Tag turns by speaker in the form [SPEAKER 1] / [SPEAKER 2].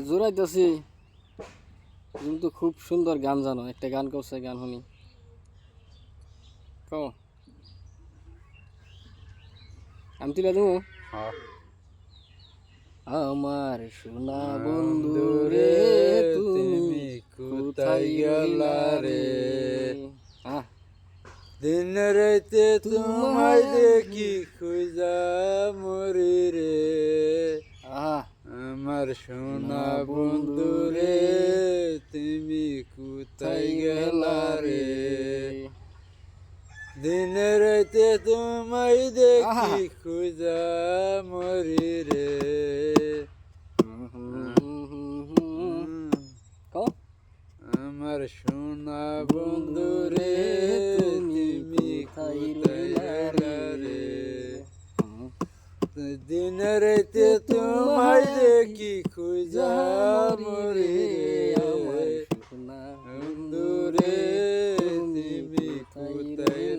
[SPEAKER 1] জোরাইতেছি। তুমি তো খুব সুন্দর গান জানো, একটা গান করছে, গান শুনি কও। আমি তুলে দেবো। আমার সোনা বন্ধু রে তুমি কোথায় গেলা রে।
[SPEAKER 2] দিন রাইতে তোমায় দেখি খুঁজা মরি রে। আমার সোনা বন্ধু রে তুমি কোথায় গেলা রে। দিন রাইতে তোমায় দেখি খুঁজা মরি রে। আমার সোনা বন্ধু রে তুমি কোথায় গেলা রে। দিন রাইতে তোমায় দেখি খুঁজা মরি রে। আমার সোনা বন্ধু রে তুমি কোথায়